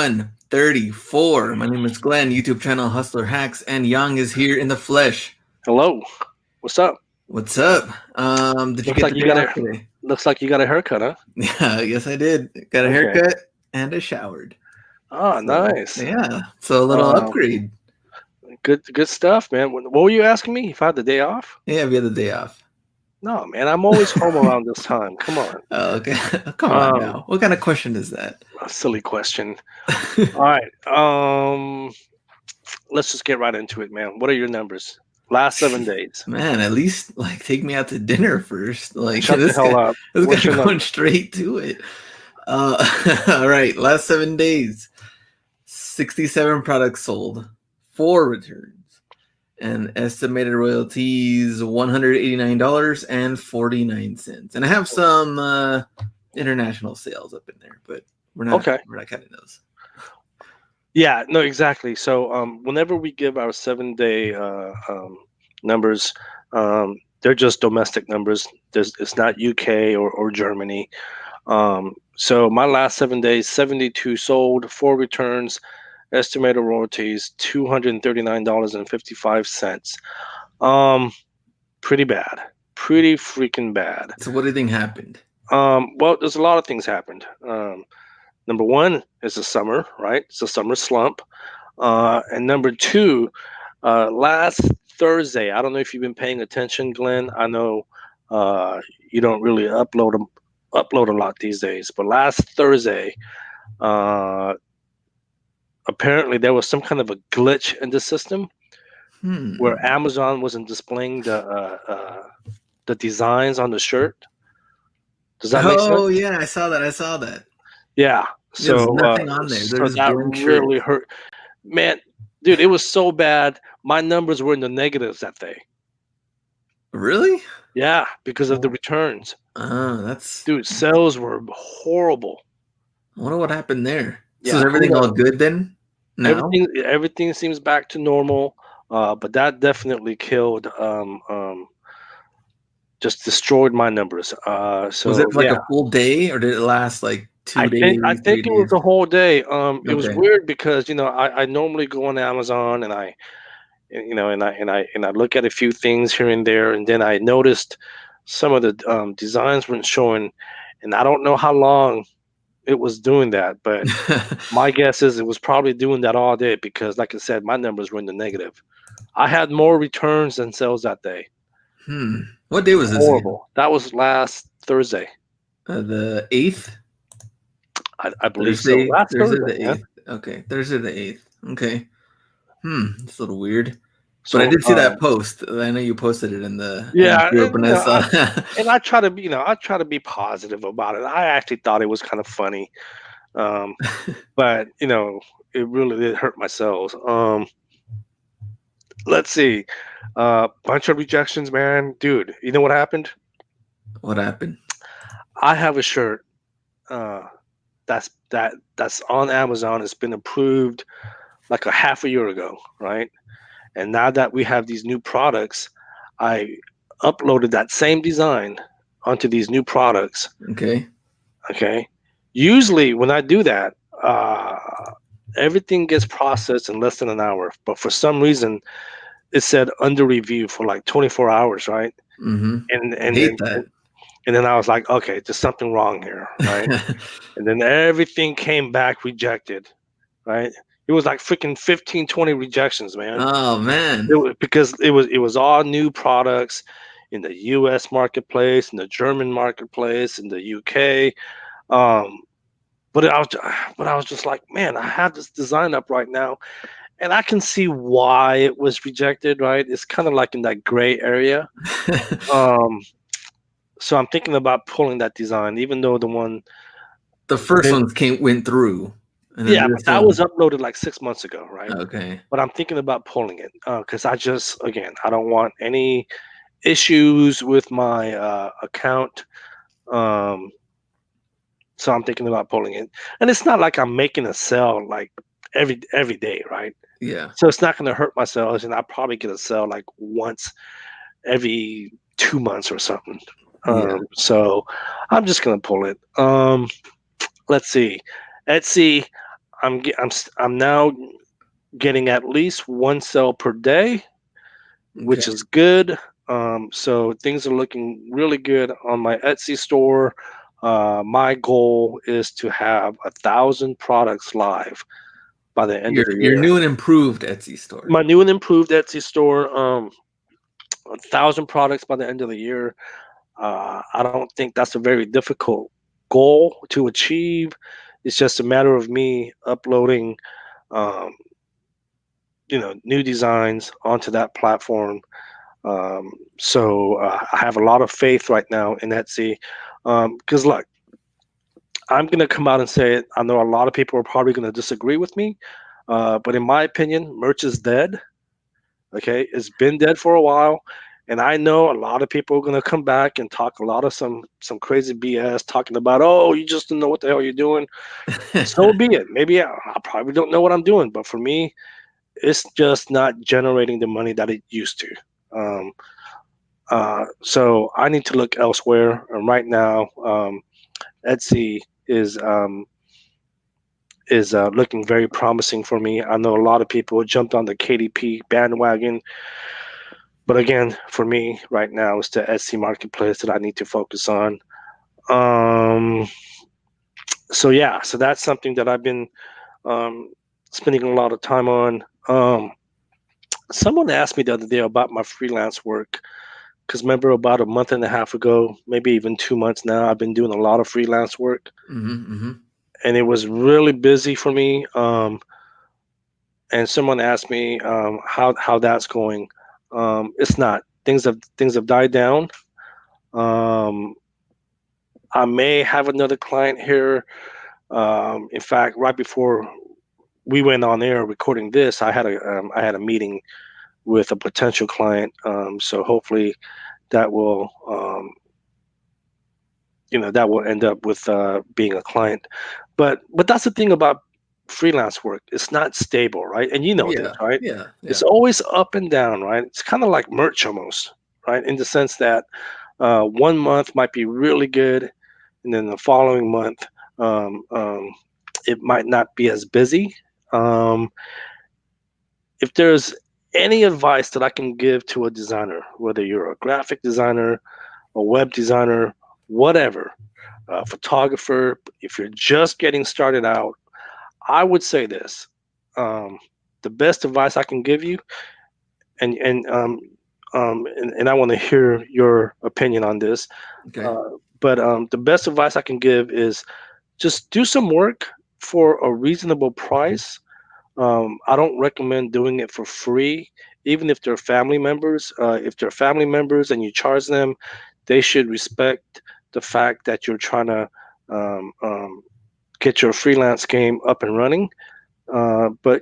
134. My name is Glenn, YouTube channel Hustler Hacks, and Yang is here in the flesh. Hello. What's up? What's up? Did you Looks get like the you day got off today? Looks like you got a haircut, huh? Yeah, yes I did. Got a Okay. haircut and I showered. Oh, So, nice. yeah, so a little upgrade. Good stuff, man. What were you asking me? If I had the day off? Yeah, we had the day off. No, man. I'm always home around this time. Come on. Oh, okay. Come on now. What kind of question is that? A silly question. All right. Let's just get right into it, man. What are your numbers? Last 7 days. Man, at least like take me out to dinner first. Like Shut the hell up. This What's guy your going number? straight to it. All right, last 7 days. 67 products sold, 4 returns, and estimated royalties $189.49. And I have some international sales up in there, but we're not cutting those. Yeah, no, exactly. So whenever we give our 7-day numbers, they're just domestic numbers. It's not UK or Germany. So my last 7 days, 72 sold, 4 returns, estimated royalties $239.55. Pretty bad, pretty freaking bad. So what do you think happened? Well, there's a lot of things happened. Number one is the summer, right? It's a summer slump. And number two, last Thursday, I don't know if you've been paying attention, Glenn. I know you don't really upload a lot these days, but last Thursday, apparently there was some kind of a glitch in the system where Amazon wasn't displaying the designs on the shirt. Does that make sense? Oh yeah, I saw that. Yeah. So there's nothing on there. So that really hurt, man. Dude, it was so bad. My numbers were in the negatives that day. Really? Yeah, because of the returns. That's dude. Sales were horrible. I wonder what happened there. Yeah, so is everything all good then? Now? Everything seems back to normal. But that definitely killed. Just destroyed my numbers. So was it like a full day, or did it last like 2 days? I think it was the whole day. It was weird because I normally go on Amazon and I look at a few things here and there, and then I noticed some of the designs weren't showing, and I don't know how long it was doing that, but my guess is it was probably doing that all day because, like I said, my numbers were in the negative. I had more returns than sales that day. What day was this? Horrible. That was last Thursday. The 8th? I believe so. Last Thursday the 8th. Yeah? Okay, Thursday the 8th. Okay. It's a little weird. So, but I did see that post. I know you posted it in the group, and I try to be, I try to be positive about it. I actually thought it was kind of funny, but it really did hurt my sales. Let's see, bunch of rejections, man, dude. You know what happened? What happened? I have a shirt that's on Amazon. It's been approved like a half a year ago, right? And now that we have these new products, I uploaded that same design onto these new products. Okay. Usually when I do that, everything gets processed in less than an hour. But for some reason, it said under review for like 24 hours, right? Mm-hmm. And then I was like, okay, there's something wrong here, right? And then everything came back rejected, right? It was like freaking 15, 20 rejections, man. Oh man! Because it was all new products in the U.S. marketplace, in the German marketplace, in the UK. But I was just like, man, I have this design up right now, and I can see why it was rejected, right? It's kind of like in that gray area. So I'm thinking about pulling that design, even though the first ones went through. Yeah, but that was uploaded like 6 months ago, right? Okay. But I'm thinking about pulling it because I don't want any issues with my account. So I'm thinking about pulling it, and it's not like I'm making a sale like every day, right? Yeah. So it's not going to hurt my sales, and I'll probably get a sale like once every 2 months or something. So I'm just going to pull it. Let's see. Etsy, I'm now getting at least one sale per day, Okay. which is good. So things are looking really good on my Etsy store. My goal is to have 1,000 products live by the end of the Your year. new and improved Etsy store. My new and improved Etsy store, 1,000 products by the end of the year. I don't think that's a very difficult goal to achieve. It's just a matter of me uploading, um, new designs onto that platform. So I have a lot of faith right now in Etsy. Because look, I'm gonna come out and say it. I know a lot of people are probably gonna disagree with me, but in my opinion, merch is dead. Okay, it's been dead for a while, and I know a lot of people are gonna come back and talk a lot of some crazy BS, talking about, oh, you just don't know what the hell you're doing. So be it. Maybe I probably don't know what I'm doing, but for me, it's just not generating the money that it used to. Um, so I need to look elsewhere. And right now, Etsy is looking very promising for me. I know a lot of people jumped on the KDP bandwagon, but again, for me right now, it's the Etsy marketplace that I need to focus on. Um, so yeah, so that's something that I've been um, spending a lot of time on. Someone asked me the other day about my freelance work because remember about a month and a half ago, maybe even 2 months now, I've been doing a lot of freelance work, Mm-hmm. and it was really busy for me. And someone asked me how that's going. It's not. Things have died down. Um, I may have another client here. In fact, right before we went on air recording this, I had a meeting with a potential client. So hopefully that will that will end up with being a client. But that's the thing about freelance work. It's not stable, right? And you know this, Yeah, right? yeah, It's yeah. always up and down, right? It's kind of like merch almost, right? In the sense that one month might be really good, and then the following month um, um, it might not be as busy. Um, if there's any advice that I can give to a designer, whether you're a graphic designer, a web designer, whatever, a photographer, if you're just getting started out, I would say this. Um, the best advice I can give you, and I want to hear your opinion on this. Okay. Uh, but the best advice I can give is just do some work for a reasonable price. I don't recommend doing it for free, even if they're family members. If they're family members and you charge them, they should respect the fact that you're trying to um, um, get your freelance game up and running. But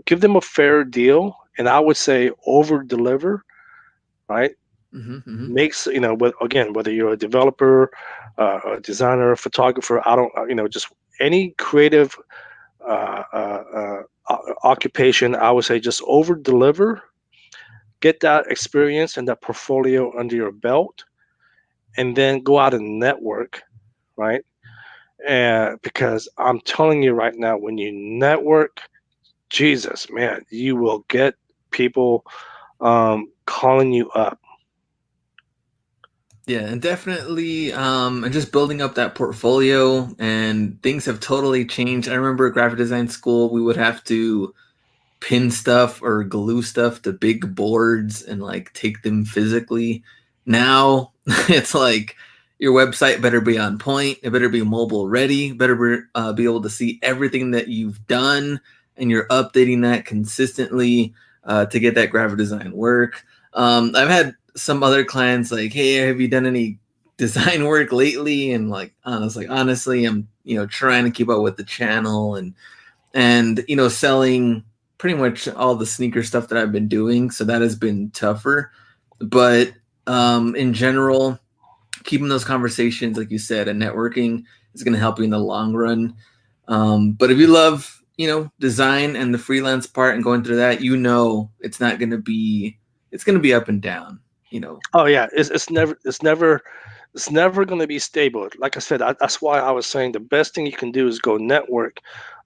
give them a fair deal, and I would say over deliver. Right? Mm-hmm, mm-hmm. Makes again, whether you're a developer, a designer, a photographer, I don't just any creative occupation, I would say just over deliver, get that experience and that portfolio under your belt, and then go out and network, right? And because I'm telling you right now, when you network, Jesus, man, you will get people calling you up. Yeah, and definitely, and just building up that portfolio, and things have totally changed. I remember at graphic design school, we would have to pin stuff or glue stuff to big boards and like take them physically. Now it's like your website better be on point. It better be mobile ready. Better be able to see everything that you've done, and you're updating that consistently to get that graphic design work. I've had some other clients like, "Hey, have you done any design work lately?" And like, honestly, I'm trying to keep up with the channel and selling pretty much all the sneaker stuff that I've been doing, so that has been tougher. But in general, keeping those conversations, like you said, and networking is going to help you in the long run. But if you love design and the freelance part and going through that, it's not going to be it's going to be up and down. Oh yeah, it's never going to be stable. Like I said, that's why I was saying the best thing you can do is go network.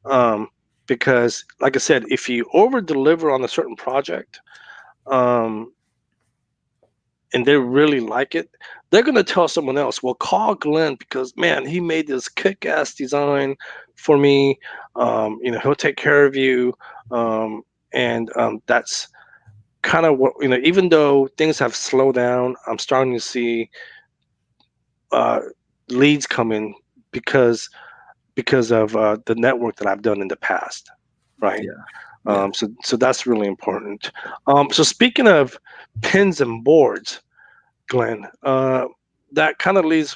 Um, because, like I said, if you over deliver on a certain project, um, and they really like it, they're gonna tell someone else, "Well, call Glenn because man, he made this kick-ass design for me. He'll take care of you." And that's kind of what, even though things have slowed down, I'm starting to see uh, leads come in because of the network that I've done in the past, right? Yeah. Yeah. So that's really important. So speaking of pins and boards, Glenn, that kind of leads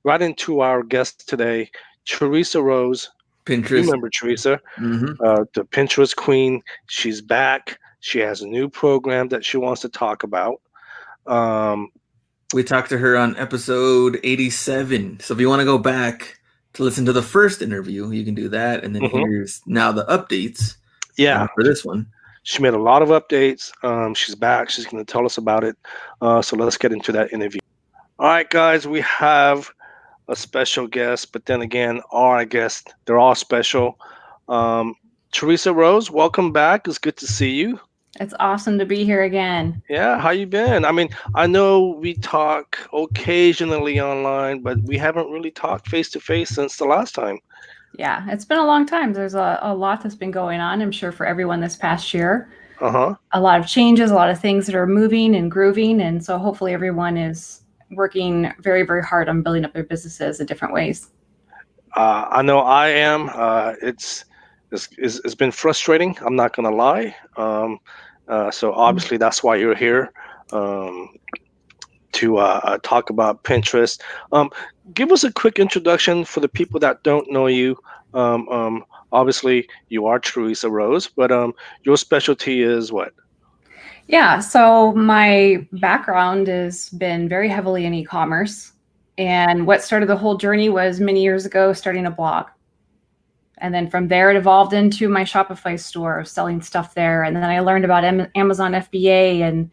right into our guest today, Teresa Rose. You Pinterest. remember Teresa, Hmm. the Pinterest queen. She's back. She has a new program that she wants to talk about. Um, We talked to her on episode 87. So if you want to go back to listen to the first interview, you can do that. And then mhm. here's now the updates Yeah, for this one. she made a lot of updates. She's back. She's going to tell us about it. So let's get into that interview. All right, guys, we have a special guest, but then again, all our guests, they're all special. Um, Teresa Rose, welcome back. It's good to see you. It's awesome to be here again. Yeah, how you been? I mean, I know we talk occasionally online, but we haven't really talked face to face since the last time. Yeah, it's been a long time. There's a lot that's been going on, I'm sure, for everyone this past year. Uh-huh. A lot of changes, a lot of things that are moving and grooving. And so hopefully everyone is working very, very hard on building up their businesses in different ways. I know I am. It's been frustrating. I'm not gonna lie. So obviously that's why you're here, um, to talk about Pinterest. Um, Give us a quick introduction for the people that don't know you. Obviously you are Teresa Rose, but your specialty is what? Yeah, so my background has been very heavily in e-commerce. And what started the whole journey was many years ago starting a blog. And then from there, it evolved into my Shopify store, selling stuff there. And then I learned about Amazon FBA and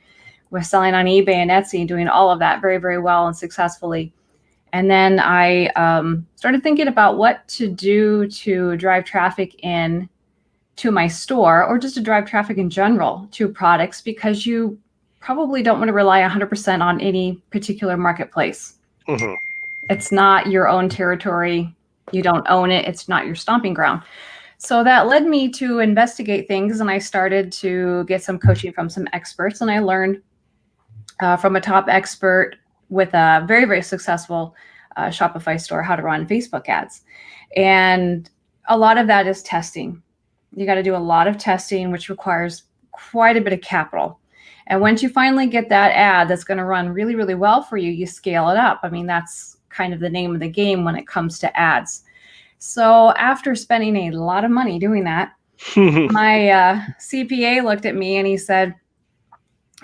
was selling on eBay and Etsy and doing all of that very, very well and successfully. And then I started thinking about what to do to drive traffic in to my store, or just to drive traffic in general to products, because you probably don't want to rely 100% on any particular marketplace. Hmm. It's not your own territory. You don't own it. It's not your stomping ground. So that led me to investigate things, and I started to get some coaching from some experts. And I learned from a top expert with a very, very successful Shopify store how to run Facebook ads. And a lot of that is testing. You got to do a lot of testing, which requires quite a bit of capital. And once you finally get that ad that's going to run really, really well for you, you scale it up. I mean, that's kind of the name of the game when it comes to ads. So after spending a lot of money doing that, my CPA looked at me and he said,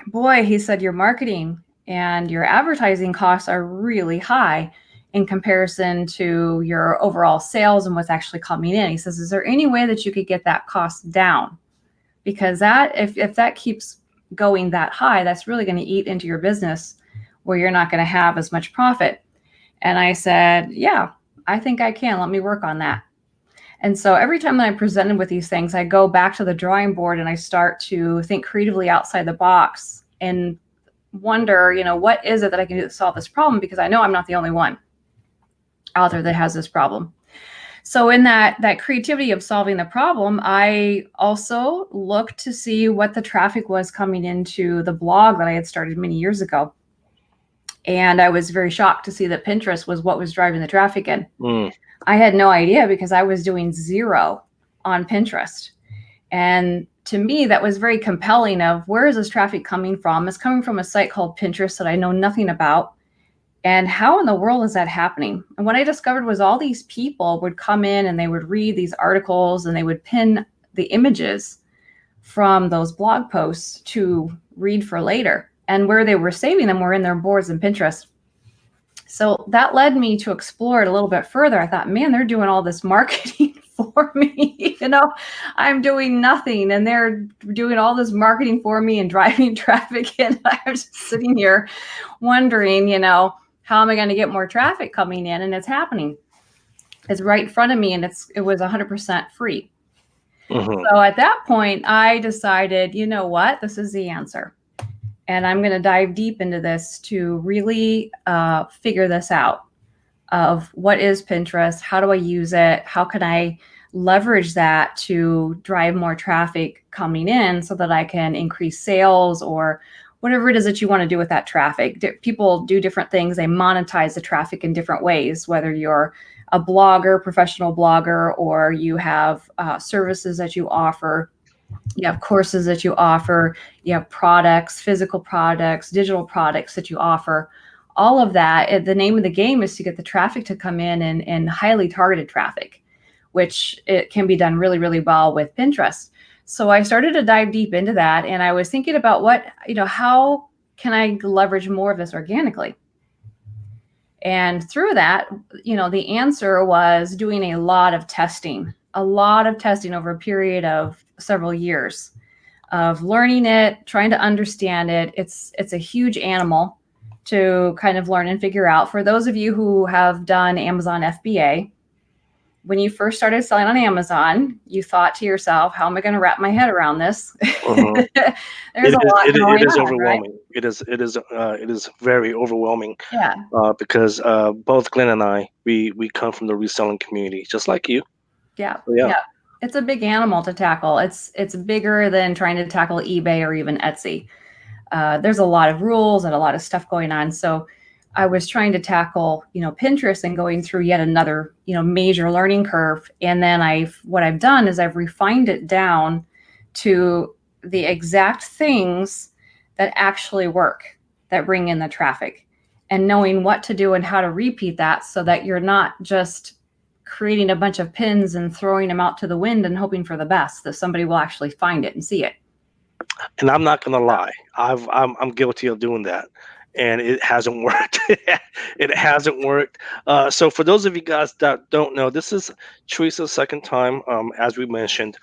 boy, he said, your marketing and your advertising costs are really high in comparison to your overall sales and what's actually coming in. He says, is there any way that you could get that cost down? Because that, if that keeps going that high, that's really going to eat into your business where you're not going to have as much profit. And I said, yeah, I think I can. Let me work on that. And so every time that I'm presented with these things, I go back to the drawing board and I start to think creatively outside the box and wonder, what is it that I can do to solve this problem? Because I know I'm not the only one out there that has this problem. So in that creativity of solving the problem, I also looked to see what the traffic was coming into the blog that I had started many years ago. And I was very shocked to see that Pinterest was what was driving the traffic in. I had no idea because I was doing zero on Pinterest. And to me, that was very compelling of where is this traffic coming from? It's coming from a site called Pinterest that I know nothing about. And how in the world is that happening? And what I discovered was all these people would come in and they would read these articles and they would pin the images from those blog posts to read for later. And where they were saving them were in their boards and Pinterest. So that led me to explore it a little bit further. I thought, man, they're doing all this marketing for me. I'm doing nothing and they're doing all this marketing for me and driving traffic in. I'm just sitting here wondering, how am I going to get more traffic coming in? And it's happening. It's right in front of me and it was 100% free. Mhm. So at that point, I decided, you know what, this is the answer. And I'm going to dive deep into this to really figure this out of what is Pinterest, how do I use it, how can I leverage that to drive more traffic coming in so that I can increase sales or whatever it is that you want to do with that traffic. People do different things. They monetize the traffic in different ways, whether you're a blogger, professional blogger, or you have services that you offer. You have courses that you offer, you have products, physical products, digital products that you offer. All of that, the name of the game is to get the traffic to come in and highly targeted traffic, which it can be done really, really well with Pinterest. So I started to dive deep into that, and I was thinking about how can I leverage more of this organically? And through that, the answer was doing a lot of testing over a period of several years of learning it, trying to understand it. It's a huge animal to kind of learn and figure out. For those of you who have done Amazon FBA, when you first started selling on Amazon, you thought to yourself, how am I going to wrap my head around this? Mhm. There's a lot It going is on, right? overwhelming. It is very overwhelming Yeah, because both Glenn and I we come from the reselling community, just like you. yeah, So yeah. yeah. It's a big animal to tackle. It's bigger than trying to tackle eBay or even Etsy. There's a lot of rules and a lot of stuff going on. So I was trying to tackle, Pinterest and going through yet another, major learning curve. And then what I've done is I've refined it down to the exact things that actually work, that bring in the traffic, and knowing what to do and how to repeat that so that you're not just creating a bunch of pins and throwing them out to the wind and hoping for the best, that somebody will actually find it and see it. And I'm not gonna lie, I'm guilty of doing that, and it hasn't worked. It hasn't worked. So for those of you guys that don't know, this is Teresa's second time, as we mentioned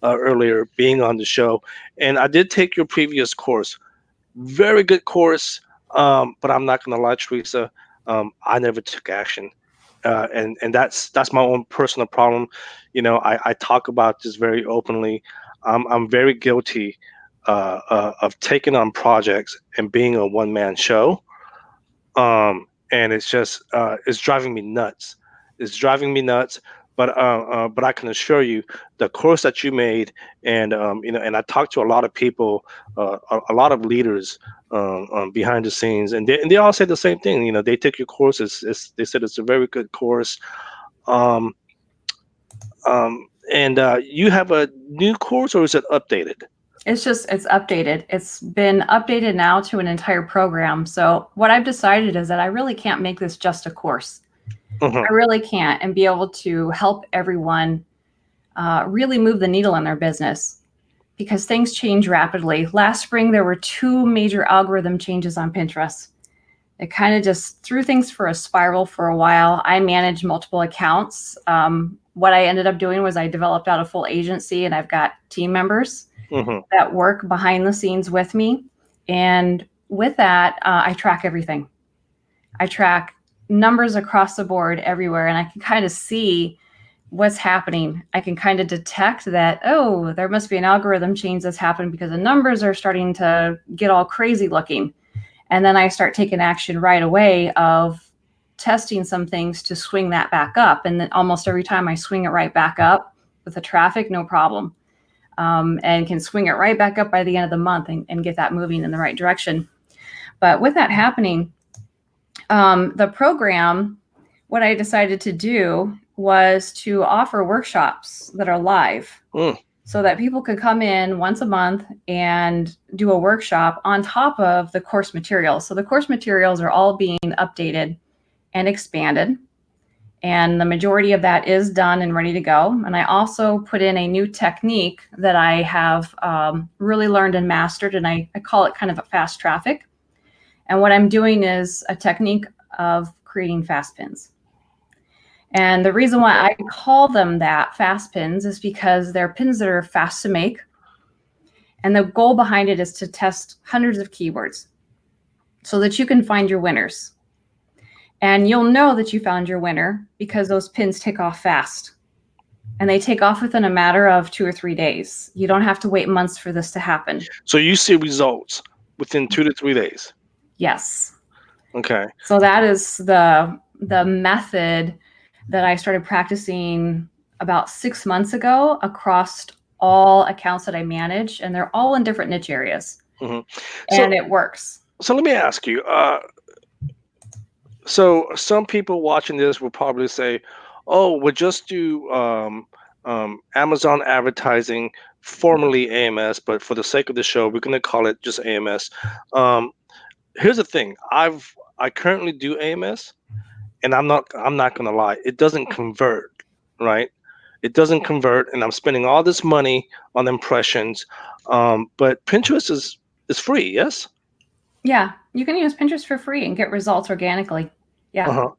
earlier, being on the show, and I did take your previous course. Very good course, but I'm not gonna lie, Teresa. I never took action, and that's my own personal problem. I talk about this very openly. I'm very guilty of taking on projects and being a one man show. And it's just it's driving me nuts. It's driving me nuts. But I can assure you, the course that you made, and and I talked to a lot of people, a lot of leaders behind the scenes, and they all say the same thing. They take your course. They said it's a very good course. Um, and you have a new course, or is it updated? It's updated. It's been updated now to an entire program. So what I've decided is that I really can't make this just a course. Mhm. I really can't, and be able to help everyone really move the needle in their business, because things change rapidly. Last spring, there were 2 major algorithm changes on Pinterest. It kind of just threw things for a spiral for a while. I managed multiple accounts. What I ended up doing was I developed out a full agency, and I've got team members Mhm. that work behind the scenes with me. And with that, I track everything. I track numbers across the board everywhere, and I can kind of see what's happening. I can kind of detect that, oh, there must be an algorithm change that's happened because the numbers are starting to get all crazy looking. And then I start taking action right away of testing some things to swing that back up. And then almost every time I swing it right back up with the traffic, no problem. And can swing it right back up by the end of the month and get that moving in the right direction. But with that happening, the program, what I decided to do was to offer workshops that are live, Mm. so that people could come in once a month and do a workshop on top of the course materials. So the course materials are all being updated and expanded, and the majority of that is done and ready to go. And I also put in a new technique that I have really learned and mastered, and I call it kind of a fast traffic. And what I'm doing is a technique of creating fast pins. And the reason why I call them that, fast pins, is because they're pins that are fast to make. And the goal behind it is to test hundreds of keywords so that you can find your winners. And you'll know that you found your winner because those pins take off fast. and they take off within a matter of 2 or 3 days. You don't have to wait months for this to happen. So you see results within 2 to 3 days. Yes. Okay. So that is the method that I started practicing about 6 months ago across all accounts that I manage, and they're all in different niche areas. Mm-hmm. And it works. So let me ask you. So some people watching this will probably say, "Oh, we'll just do Amazon advertising, formerly AMS, but for the sake of the show, we're going to call it just AMS." Here's the thing: I currently do AMS, and I'm not going to lie, it doesn't convert, right? It doesn't convert, and I'm spending all this money on impressions. But Pinterest is free, yes? Yeah, you can use Pinterest for free and get results organically. Yeah. Uh-huh.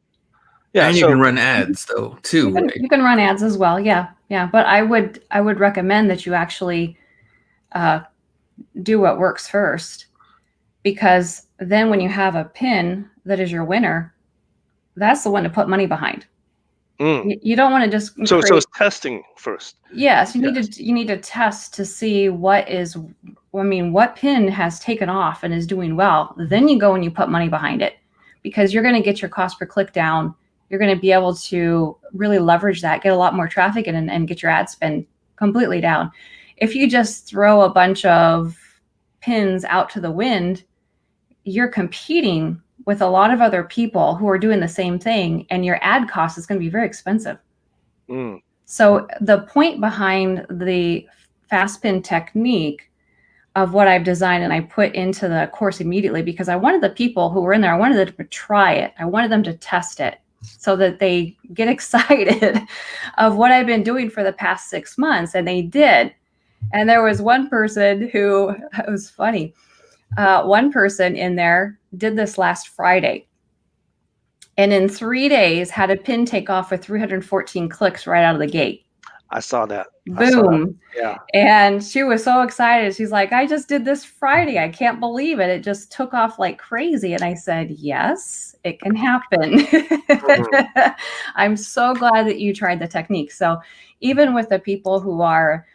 Yeah, and you can run ads though too. You can run ads as well. Yeah, yeah. But I would recommend that you actually do what works first, because then when you have a pin that is your winner, that's the one to put money behind. You don't want to just so it's testing first. Yes, you need to test to see what pin has taken off and is doing well. Then you go and you put money behind it, because you're going to get your cost per click down. You're going to be able to really leverage that, get a lot more traffic and get your ad spend completely down. If you just throw a bunch of pins out to the wind, you're competing with a lot of other people who are doing the same thing, and your ad cost is going to be very expensive. So the point behind the fast pin technique of what I've designed and I put into the course immediately, because I wanted the people who were in there, I wanted them to try it. I wanted them to test it so that they get excited of what I've been doing for the past 6 months. And they did. And there was one person who, it was funny. One person in there did this last Friday, and in 3 days had a pin take off with 314 clicks right out of the gate. I saw that. Boom. Yeah. And she was so excited. She's like, I just did this Friday. I can't believe it. It just took off like crazy. And I said, yes, it can happen. I'm so glad that you tried the technique. So even with the people who are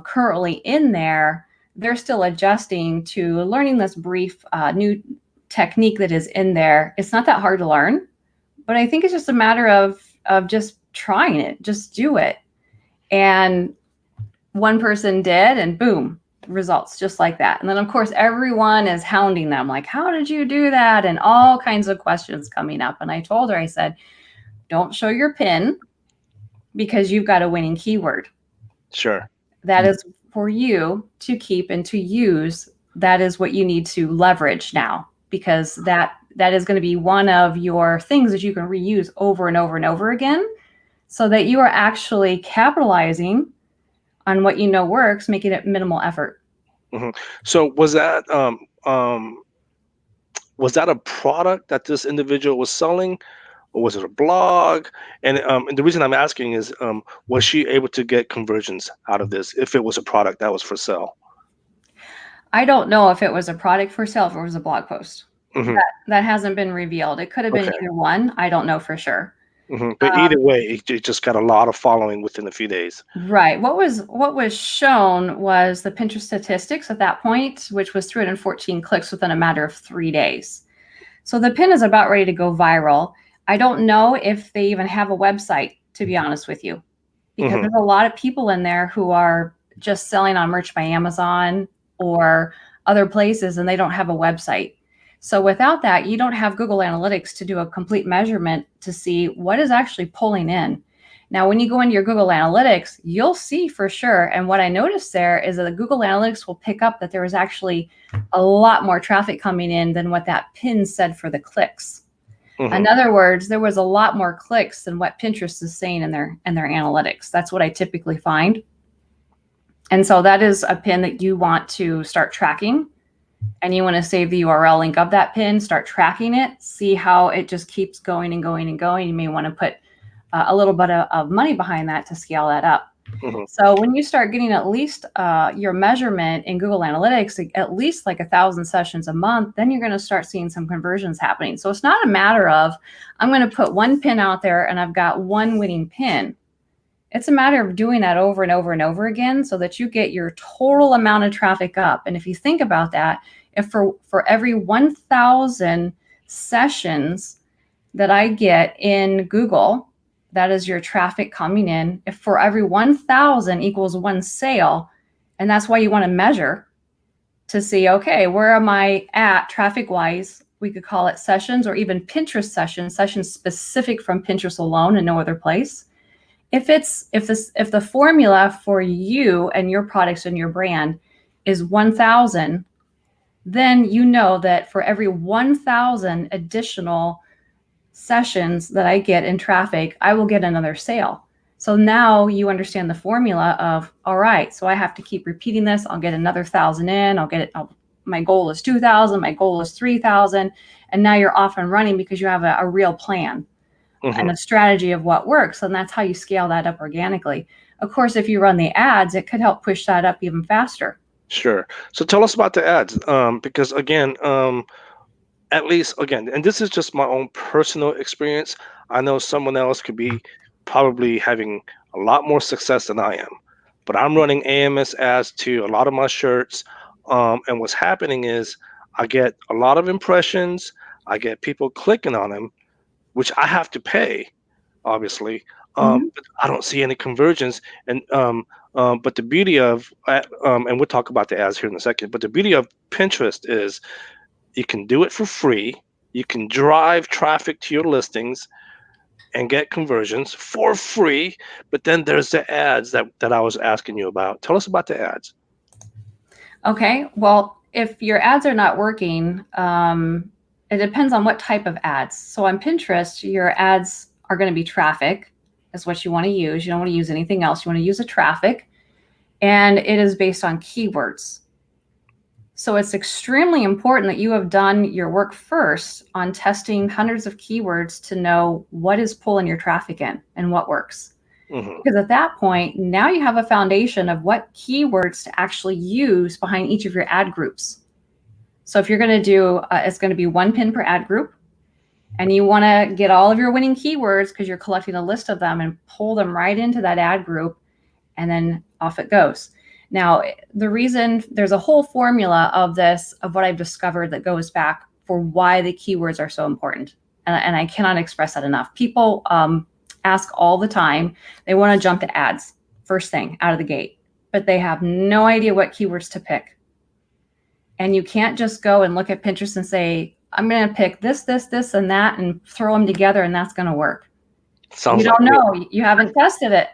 currently in there, they're still adjusting to learning this brief new technique that is in there. It's not that hard to learn, but I think it's just a matter of just trying it. Just do it. And one person did, and boom, results just like that. And then of course everyone is hounding them, like, how did you do that? And all kinds of questions coming up. And I told her, I said, don't show your pin, because you've got a winning keyword. Sure. That is for you to keep and to use. That is what you need to leverage now, because that is going to be one of your things that you can reuse over and over and over again, so that you are actually capitalizing on what you know works, making it minimal effort. So was that a product that this individual was selling, or was it a blog? And the reason I'm asking is, was she able to get conversions out of this if it was a product that was for sale? I don't know if it was a product for sale, if it was a blog post. That hasn't been revealed. It could have been either one. I don't know for sure. But either way, it just got a lot of following within a few days. Right. What was shown was the Pinterest statistics at that point, which was 314 clicks within a matter of 3 days. So the pin is about ready to go viral. I don't know if they even have a website, to be honest with you, because there's a lot of people in there who are just selling on Merch by Amazon or other places, and they don't have a website. So without that, you don't have Google Analytics to do a complete measurement to see what is actually pulling in. Now, when you go into your Google Analytics, you'll see for sure. And what I noticed there is that the Google Analytics will pick up that there was actually a lot more traffic coming in than what that pin said for the clicks. In other words, there was a lot more clicks than what Pinterest is saying in their analytics. That's what I typically find. And so that is a pin that you want to start tracking. And you want to save the URL link of that pin, start tracking it, see how it just keeps going and going and going. You may want to put a little bit of money behind that to scale that up. So when you start getting at least your measurement in Google Analytics, at least like 1,000 sessions a month, then you're going to start seeing some conversions happening. So it's not a matter of, I'm going to put one pin out there and I've got one winning pin. It's a matter of doing that over and over and over again so that you get your total amount of traffic up. And if you think about that, if for every 1,000 sessions that I get in Google, that is your traffic coming in. If for every 1,000 equals one sale, and that's why you want to measure to see, okay, where am I at traffic wise? We could call it sessions or even Pinterest sessions specific from Pinterest alone and no other place. If the formula for you and your products and your brand is 1,000, then you know that for every 1,000 additional sessions that I get in traffic, I will get another sale. So now you understand the formula of, all right, so I have to keep repeating this. I'll get another 1,000 in. My goal is 2,000. My goal is 3,000. And now you're off and running because you have a real plan and a strategy of what works. And that's how you scale that up organically. Of course, if you run the ads, it could help push that up even faster. Sure. So tell us about the ads, because again, at least again, and this is just my own personal experience. I know someone else could be probably having a lot more success than I am, but I'm running AMS ads to a lot of my shirts. And what's happening is I get a lot of impressions. I get people clicking on them, which I have to pay, obviously. But I don't see any conversions. And but the beauty of and we'll talk about the ads here in a second. But the beauty of Pinterest is you can do it for free. You can drive traffic to your listings and get conversions for free. But then there's the ads that I was asking you about. Tell us about the ads. Okay. Well, if your ads are not working, it depends on what type of ads. So on Pinterest, your ads are going to be traffic. Is what you want to use. You don't want to use anything else. You want to use a traffic. And it is based on keywords. So it's extremely important that you have done your work first on testing hundreds of keywords to know what is pulling your traffic in and what works. Because at that point, now you have a foundation of what keywords to actually use behind each of your ad groups. So if you're going to do, it's going to be one pin per ad group. And you want to get all of your winning keywords because you're collecting a list of them and pull them right into that ad group. And then off it goes. Now, the reason there's a whole formula of this, of what I've discovered that goes back for why the keywords are so important. And I cannot express that enough. People ask all the time, they want to jump to ads first thing out of the gate, but they have no idea what keywords to pick. And you can't just go and look at Pinterest and say, I'm going to pick this, this, this, and that, and throw them together, and that's going to work. You don't know. You haven't tested it.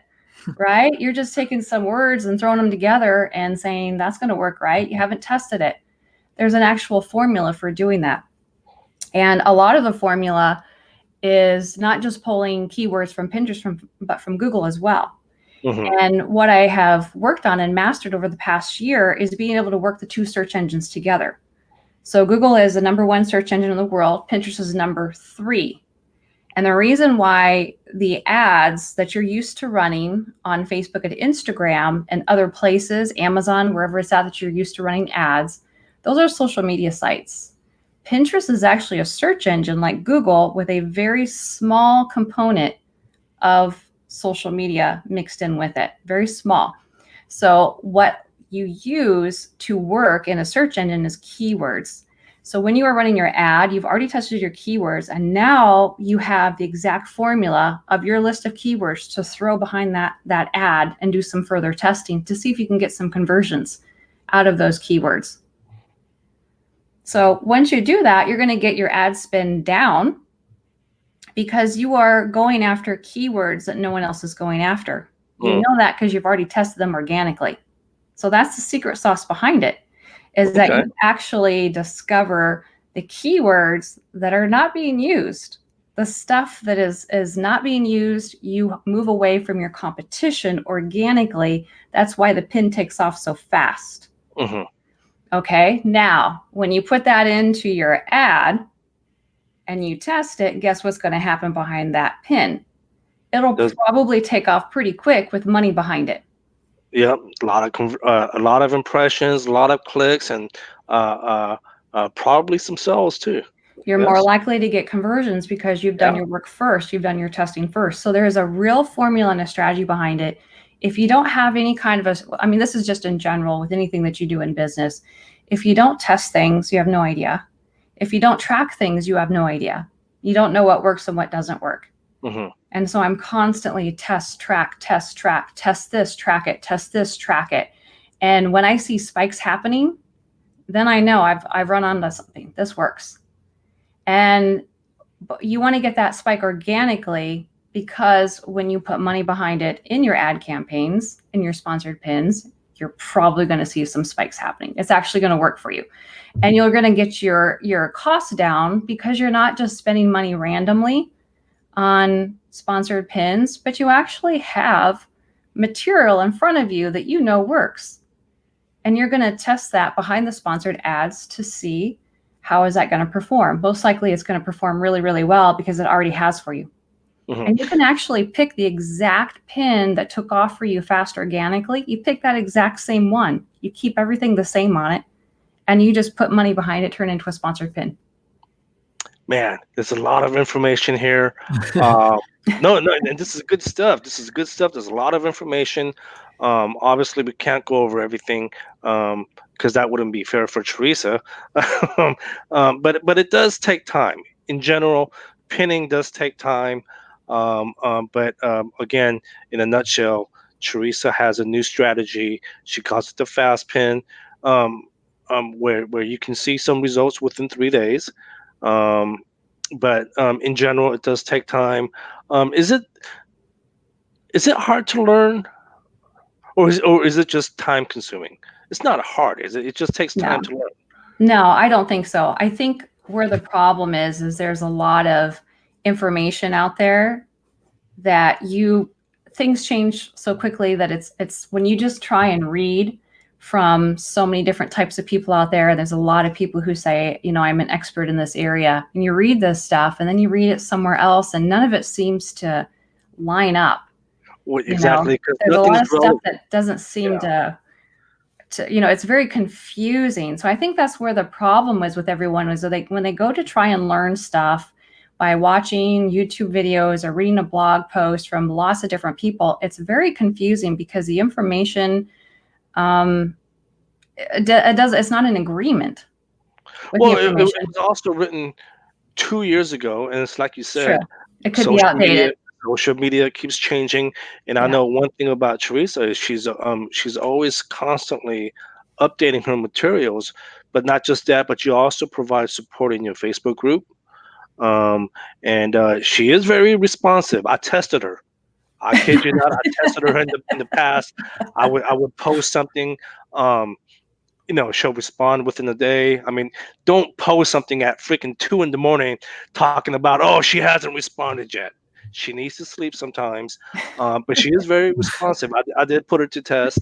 Right? You're just taking some words and throwing them together and saying that's going to work, right? You haven't tested it. There's an actual formula for doing that. And a lot of the formula is not just pulling keywords from Pinterest, but from Google as well. And what I have worked on and mastered over the past year is being able to work the two search engines together. So Google is the #1 search engine in the world. Pinterest is number 3. And the reason why the ads that you're used to running on Facebook and Instagram and other places, Amazon, wherever it's at that you're used to running ads, those are social media sites. Pinterest is actually a search engine like Google with a very small component of social media mixed in with it, very small. So what you use to work in a search engine is keywords. So when you are running your ad, you've already tested your keywords, and now you have the exact formula of your list of keywords to throw behind that ad and do some further testing to see if you can get some conversions out of those keywords. So once you do that, you're going to get your ad spend down because you are going after keywords that no one else is going after. You know that because you've already tested them organically. So that's the secret sauce behind it. Is that you actually discover the keywords that are not being used. The stuff that is not being used, you move away from your competition organically. That's why the pin takes off so fast. Okay, now, when you put that into your ad and you test it, guess what's going to happen behind that pin? It'll probably take off pretty quick with money behind it. Yep, a lot of impressions, a lot of clicks, and probably some sales too. You're more likely to get conversions because you've done your work first. You've done your testing first. So there is a real formula and a strategy behind it. If you don't have any kind of I mean, this is just in general with anything that you do in business. If you don't test things, you have no idea. If you don't track things, you have no idea. You don't know what works and what doesn't work. Mm-hmm. And so I'm constantly test, track, test this, track it, test this, track it. And when I see spikes happening, then I know I've run onto something. This works. And you want to get that spike organically, because when you put money behind it in your ad campaigns, in your sponsored pins, you're probably going to see some spikes happening. It's actually going to work for you. And you're going to get your costs down because you're not just spending money randomly on sponsored pins, but you actually have material in front of you that you know works. And you're going to test that behind the sponsored ads to see how is that going to perform. Most likely it's going to perform really, really well because it already has for you. Mm-hmm. And you can actually pick the exact pin that took off for you fast organically. You pick that exact same one. You keep everything the same on it, and you just put money behind it, turn it into a sponsored pin. Man, there's a lot of information here. No, and this is good stuff. There's a lot of information. Obviously, we can't go over everything because that wouldn't be fair for Teresa. But it does take time. In general, pinning does take time. But again, in a nutshell, Teresa has a new strategy. She calls it the fast pin, where you can see some results within 3 days. But in general, it does take time. Is it hard to learn, or is it just time consuming? It's not hard, is it? It just takes time to learn. No, I don't think so. I think where the problem is there's a lot of information out there that things change so quickly that it's when you just try and read from so many different types of people out there. There's a lot of people who say, I'm an expert in this area, and you read this stuff and then you read it somewhere else and none of it seems to line up. Well, exactly. There's a lot of stuff that doesn't seem to it's very confusing. So I think that's where the problem was with everyone, was that when they go to try and learn stuff by watching YouTube videos or reading a blog post from lots of different people, it's very confusing because the information it's not an agreement. Well, it was also written 2 years ago, and it's like you said, it could be outdated. Social media keeps changing, and I know one thing about Teresa is she's always constantly updating her materials. But not just that, but you also provide support in your Facebook group, and she is very responsive. I tested her. I kid you not. I tested her in the past. I would post something. She'll respond within a day. I mean, don't post something at freaking 2 a.m. talking about, oh, she hasn't responded yet. She needs to sleep sometimes, but she is very responsive. I did put her to test.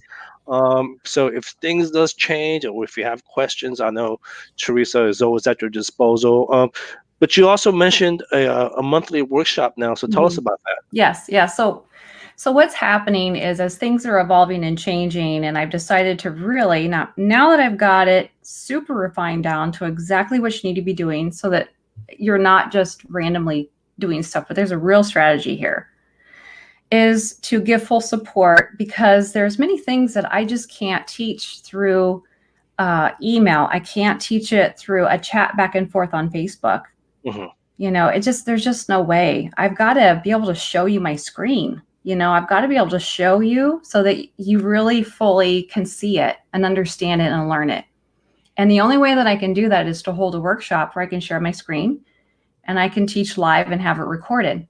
So if things does change, or if you have questions, I know Teresa is always at your disposal. But you also mentioned a monthly workshop now. So tell us about that. Yes. Yeah. So what's happening is, as things are evolving and changing, and I've decided to really now that I've got it super refined down to exactly what you need to be doing, so that you're not just randomly doing stuff, but there's a real strategy here, is to give full support, because there's many things that I just can't teach through email. I can't teach it through a chat back and forth on Facebook. Mm-hmm. There's just no way. I've got to be able to show you my screen. I've got to be able to show you so that you really fully can see it and understand it and learn it. And the only way that I can do that is to hold a workshop where I can share my screen and I can teach live and have it recorded.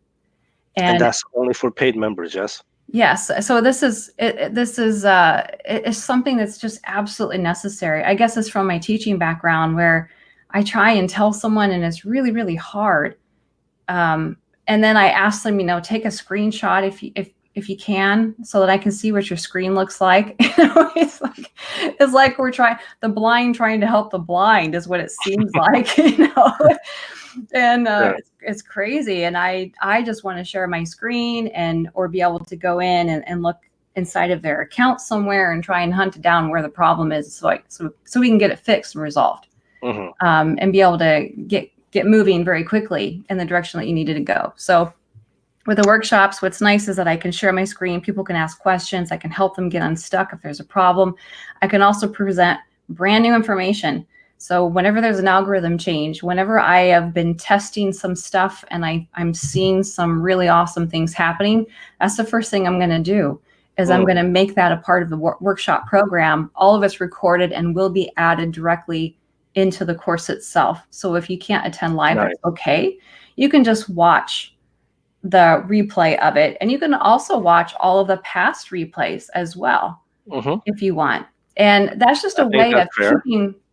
And that's only for paid members, yes? Yes. So this is something that's just absolutely necessary. I guess it's from my teaching background, where I try and tell someone and it's really, really hard. And then I ask them, take a screenshot if you can, so that I can see what your screen looks like. It's like we're the blind trying to help the blind is what it seems like, And it's crazy. And I just want to share my screen or be able to go in and look inside of their account somewhere and try and hunt down where the problem is, so we can get it fixed and resolved. Mm-hmm. And be able to get moving very quickly in the direction that you needed to go. So with the workshops, what's nice is that I can share my screen. People can ask questions. I can help them get unstuck if there's a problem. I can also present brand new information. So whenever there's an algorithm change, whenever I have been testing some stuff and I'm seeing some really awesome things happening, that's the first thing I'm going to do is I'm going to make that a part of the workshop program. All of it's recorded and will be added directly into the course itself. So if you can't attend live, that's okay. You can just watch the replay of it. And you can also watch all of the past replays as well, if you want. And that's just a way of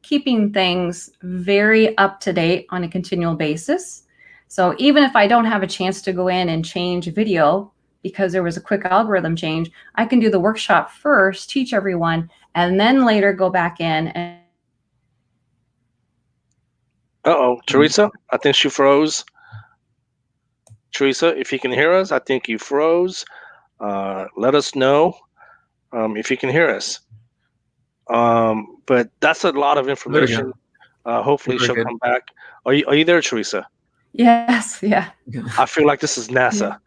keeping things very up to date on a continual basis. So even if I don't have a chance to go in and change video because there was a quick algorithm change, I can do the workshop first, teach everyone, and then later go back in and Teresa, I think she froze. Teresa, if you can hear us, I think you froze. Let us know if you can hear us. But that's a lot of information. Hopefully she'll come back. Are you there, Teresa? Yes, yeah. I feel like this is NASA.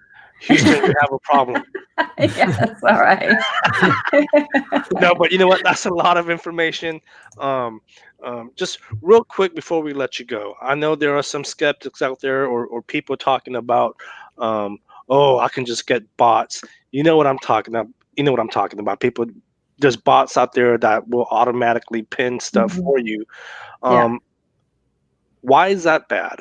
Houston, we have a problem. Yes, all right. No, but you know what? That's a lot of information. Just real quick before we let you go, I know there are some skeptics out there or people talking about, I can just get bots. You know what I'm talking about. You know what I'm talking about. People, there's bots out there that will automatically pin stuff for you. Why is that bad?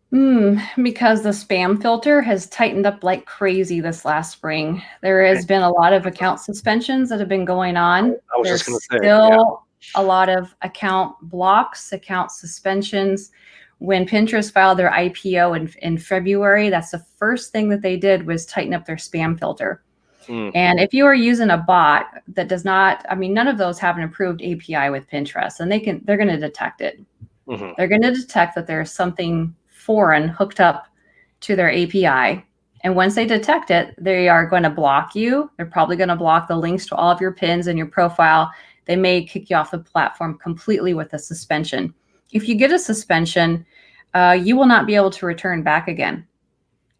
Because the spam filter has tightened up like crazy this last spring. There has been a lot of account suspensions that have been going on. I was just going to say, still a lot of account blocks, account suspensions. When Pinterest filed their IPO in February, that's the first thing that they did was tighten up their spam filter. And if you are using a bot that does not, none of those have an approved API with Pinterest, and they're going to detect it. They're going to detect that there's something foreign hooked up to their API. And once they detect it, they are going to block you. They're probably going to block the links to all of your pins and your profile. They may kick you off the platform completely with a suspension. If you get a suspension, you will not be able to return back again,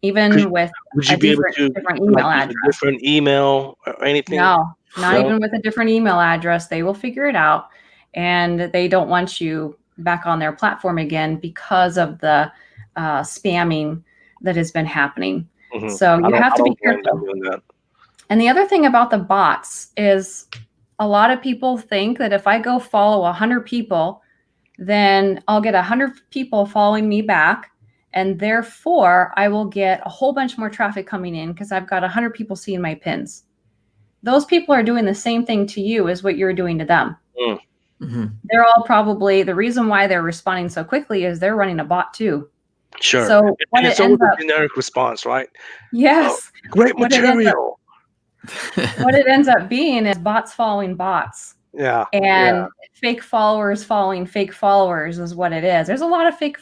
even with a different email address. A different email or anything? No, not even with a different email address. They will figure it out, and they don't want you back on their platform again because of the spamming that has been happening. So you have to be careful. And the other thing about the bots is a lot of people think that if I go follow 100 people, then I'll get 100 people following me back. And therefore, I will get a whole bunch more traffic coming in because I've got 100 people seeing my pins. Those people are doing the same thing to you as what you're doing to them. They're all probably, the reason why they're responding so quickly is they're running a bot too. Sure. So and it's always a generic response, right? Yes. Great material. What it ends up being is bots following bots. Yeah. And fake followers following fake followers is what it is. There's a lot of fake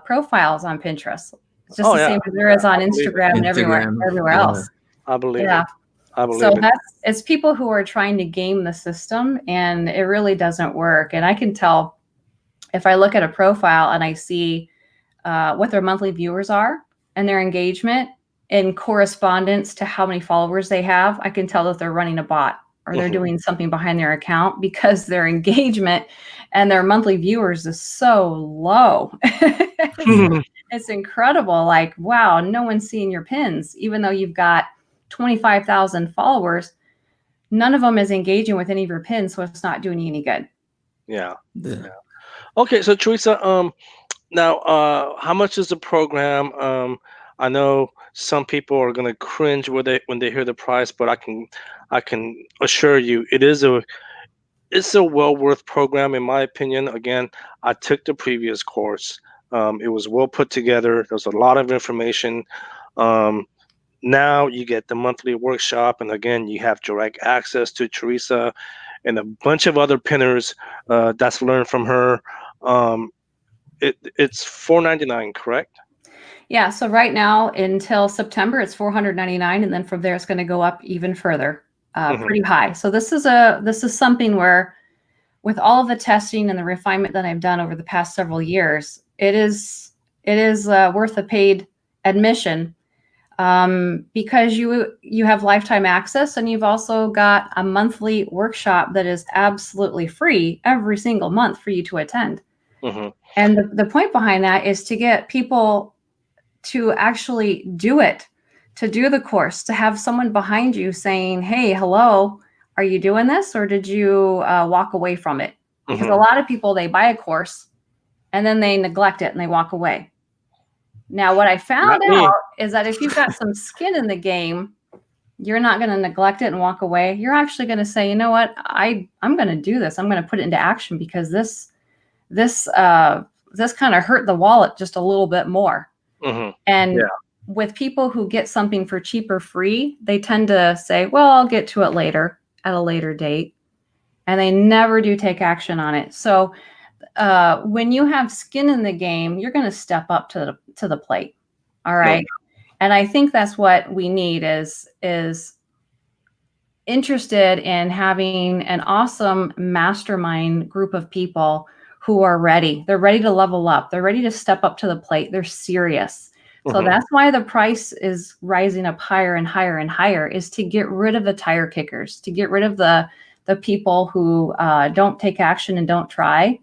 profiles on Pinterest. It's just the same as there is on Instagram and everywhere else. I believe it. I believe so it. It's people who are trying to game the system, and it really doesn't work. And I can tell if I look at a profile and I see what their monthly viewers are and their engagement in correspondence to how many followers they have, I can tell that they're running a bot or they're doing something behind their account because their engagement and their monthly viewers is so low. It's incredible. Like, wow, no one's seeing your pins, even though you've got 25,000 followers. None of them is engaging with any of your pins, so it's not doing you any good. Yeah. Okay, so Teresa, now how much is the program? I know some people are going to cringe when they hear the price, but I can assure you it's a well worth program in my opinion. Again, I took the previous course. It was well put together. There's a lot of information. Now you get the monthly workshop, and again, you have direct access to Teresa and a bunch of other pinners that's learned from her. It's $4.99, correct? Yeah. So right now until September, it's $499, and then from there it's going to go up even further, pretty high. So this is something where, with all of the testing and the refinement that I've done over the past several years, It is worth a paid admission, because you have lifetime access, and you've also got a monthly workshop that is absolutely free every single month for you to attend. Mm-hmm. And the point behind that is to get people to actually do it, to do the course, to have someone behind you saying, hey, hello, are you doing this, or did you walk away from it? Because a lot of people, they buy a course and then they neglect it and they walk away. Now, what I found out is that if you've got some skin in the game, you're not going to neglect it and walk away. You're actually going to say, you know what, I'm going to do this. I'm going to put it into action, because this kind of hurt the wallet just a little bit more. Mm-hmm. And with people who get something for cheap or free, they tend to say, well, I'll get to it later at a later date. And they never do take action on it. So when you have skin in the game, you're going to step up to the plate. All right. And I think that's what we need is interested in having an awesome mastermind group of people who are ready. They're ready to level up. They're ready to step up to the plate. They're serious. So that's why the price is rising up higher and higher and higher, is to get rid of the tire kickers, to get rid of the people who don't take action and don't try,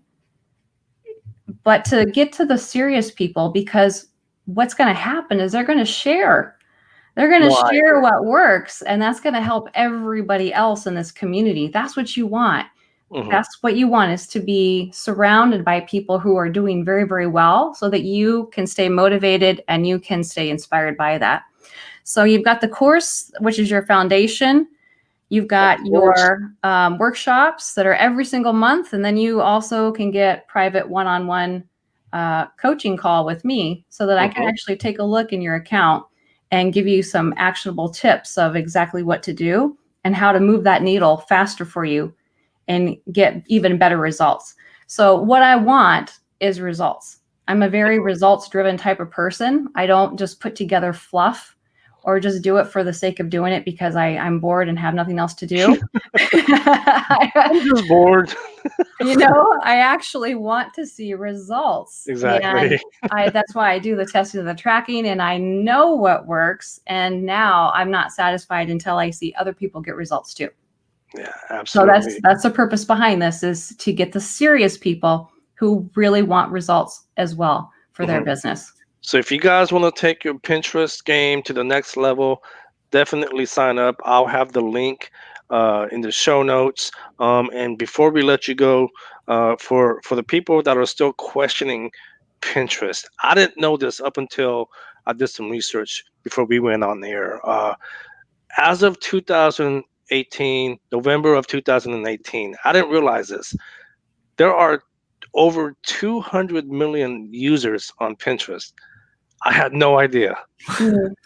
but to get to the serious people, because what's going to happen is they're going to share. They're going to share what works, and that's going to help everybody else in this community. That's what you want. That's what you want, is to be surrounded by people who are doing very, very well, so that you can stay motivated and you can stay inspired by that. So you've got the course, which is your foundation. You've got your workshops that are every single month. And then you also can get private one-on-one coaching call with me, so that I can actually take a look in your account and give you some actionable tips of exactly what to do and how to move that needle faster for you and get even better results. So what I want is results. I'm a very results-driven type of person. I don't just put together fluff or just do it for the sake of doing it because I'm bored and have nothing else to do. I'm just bored. I actually want to see results. Exactly. And that's why I do the testing and the tracking, and I know what works. And now I'm not satisfied until I see other people get results too. Yeah, absolutely. So that's the purpose behind this, is to get the serious people who really want results as well for their business. So if you guys want to take your Pinterest game to the next level, definitely sign up. I'll have the link in the show notes. And before we let you go, for the people that are still questioning Pinterest, I didn't know this up until I did some research before we went on there. As of 2018, November of 2018, I didn't realize this. There are over 200 million users on Pinterest. I had no idea.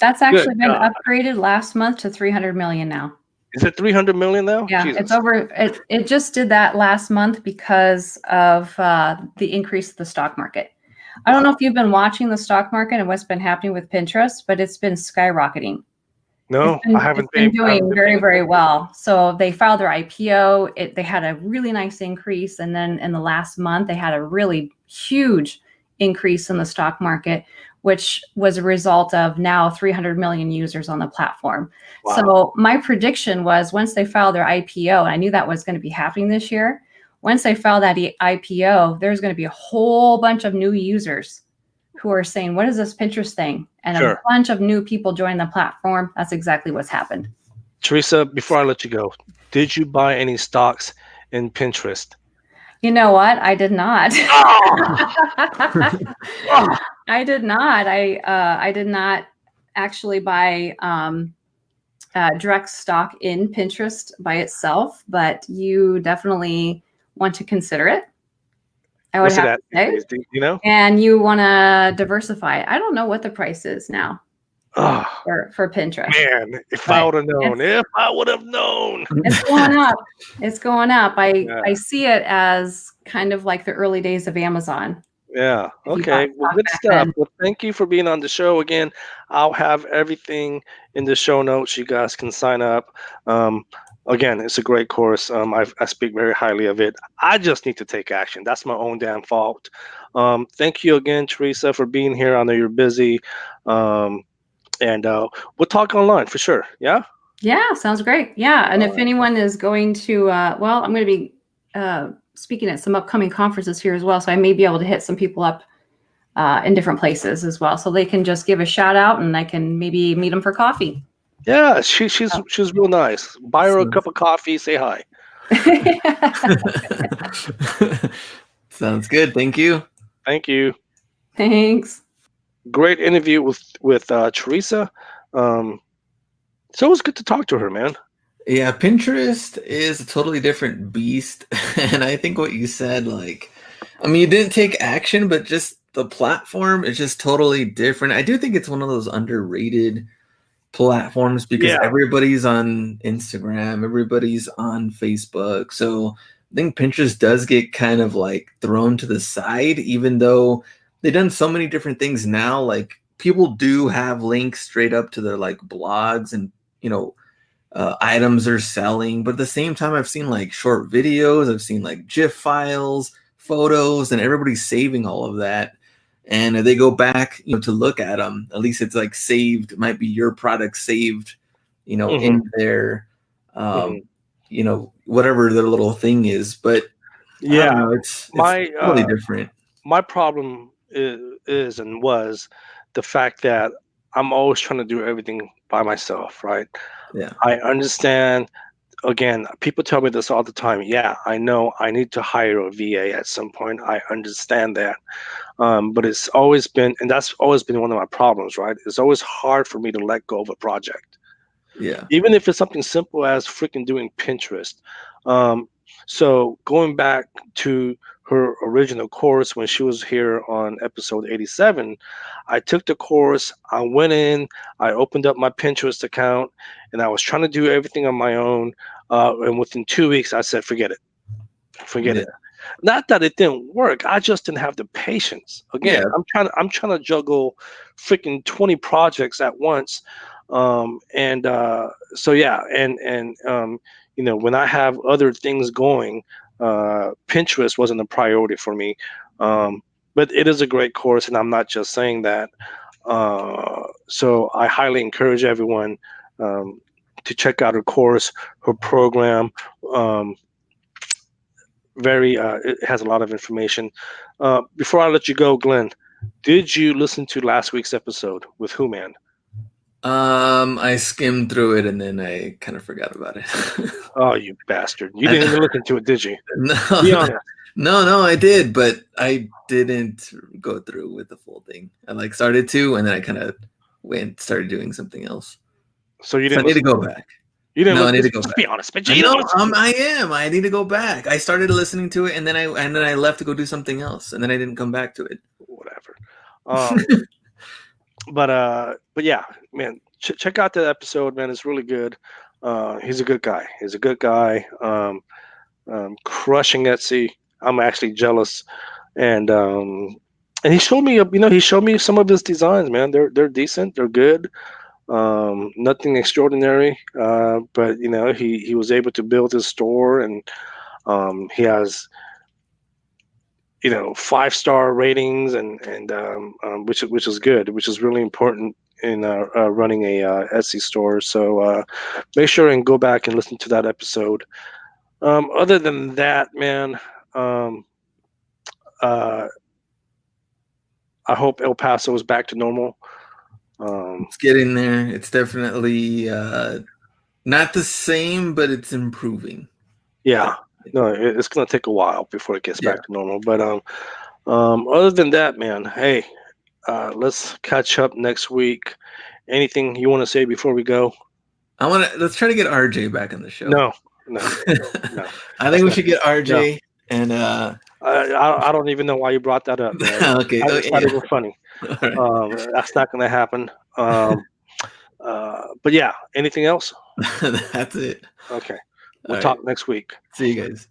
That's actually been upgraded last month to 300 million now. Is it 300 million now? Yeah, Jesus. it's over. It just did that last month because of the increase of the stock market. I don't know if you've been watching the stock market and what's been happening with Pinterest, but it's been skyrocketing. No, I haven't been doing very, very well. So they filed their IPO. They had a really nice increase. And then in the last month, they had a really huge increase in the stock market, which was a result of now 300 million users on the platform. Wow. So my prediction was, once they filed their IPO, and I knew that was going to be happening this year, once they filed that IPO, there's going to be a whole bunch of new users who are saying, what is this Pinterest thing? And a bunch of new people join the platform. That's exactly what's happened. Teresa, before I let you go, did you buy any stocks in Pinterest? You know what? I did not. I did not. I did not actually buy direct stock in Pinterest by itself, but you definitely want to consider it. I would have to say, and you want to diversify. I don't know what the price is now for Pinterest. Man, if I would have known, it's going up. It's going up. I see it as kind of like the early days of Amazon. Yeah. Okay. Well, good stuff. Well, thank you for being on the show again. I'll have everything in the show notes. You guys can sign up. Again, it's a great course. I speak very highly of it. I just need to take action. That's my own damn fault. Thank you again, Teresa, for being here. I know you're busy. Um, and we'll talk online for sure. Yeah. Yeah, sounds great. Yeah, and All if right. anyone is going to, well, I'm going to be speaking at some upcoming conferences here as well, so I may be able to hit some people up in different places as well, so they can just give a shout out, and I can maybe meet them for coffee. Yeah, she's real nice. Buy her a Sounds, cup of coffee. Say hi. sounds good. Thank you. Thank you. Thanks. Great interview with Teresa. It's always good to talk to her, man. Yeah, Pinterest is a totally different beast. And I think what you said, like, I mean, you didn't take action, but just the platform is just totally different. I do think it's one of those underrated platforms because Yeah. everybody's on Instagram, everybody's on Facebook. So I think Pinterest does get kind of like thrown to the side, even though they've done so many different things now. Like people do have links straight up to their like blogs and, you know, items are selling. But at the same time, I've seen like short videos, I've seen like GIF files, photos, and everybody's saving all of that. And if they go back, you know, to look at them, at least it's like saved. It might be your product saved, you know, Hmm. in their, Hmm. you know, whatever their little thing is. But I don't Yeah. know. It's My totally different. my problem is and was the fact that I'm always trying to do everything by myself, right? Yeah. I understand. Again, people tell me this all the time. Yeah, I know I need to hire a VA at some point. I understand that. But it's always been, and that's always been one of my problems, right? It's always hard for me to let go of a project, Yeah. even if it's something simple as freaking doing Pinterest. Um, so going back to her original course when she was here on episode 87, I took the course, I went in, I opened up my Pinterest account, and I was trying to do everything on my own. And within 2 weeks, I said, forget it, forget Yeah. it. Not that it didn't work, I just didn't have the patience. Again, Yeah. I'm trying to juggle freaking 20 projects at once. And so yeah, and you know, when I have other things going, Pinterest wasn't a priority for me. But it is a great course, and I'm not just saying that. So I highly encourage everyone um, to check out her course, her program. Um, it has a lot of information. Before I let you go, Glenn, did you listen to last week's episode with Who Man? I skimmed through it and then I kind of forgot about it. Oh, you bastard! You didn't even listen to it, did you? No, Be honest. no, I did, but I didn't go through with the full thing. I like started to, and then I kind of started doing something else. So you So I didn't need to listen go to it. back. You didn't No, I listen. need to go Just back. be honest, but I you know didn't listen to it. I am. I need to go back. I started listening to it, and then I left to go do something else, and then I didn't come back to it. Whatever. But yeah, man, check out that episode, man. It's really good. He's a good guy. He's a good guy. Crushing Etsy. I'm actually jealous, and he showed me, he showed me some of his designs, man. They're decent. They're good. Nothing extraordinary, but he was able to build his store, and he has 5-star ratings, and which is good, which is really important in running a Etsy store. So make sure and go back and listen to that episode. Other than that, man, um, uh, I hope El Paso is back to normal. It's getting there. It's definitely not the same, but it's improving. Yeah, no, it's gonna take a while before it gets Yeah. back to normal. But other than that, man, hey, let's catch up next week. Anything you want to say before we go? Let's try to get RJ back on the show. No. I think we should get RJ and I don't even know why you brought that up, man. okay. I just thought it was funny. Right. That's not going to happen. But yeah, anything else? That's it. Okay. We'll talk next week. See you guys.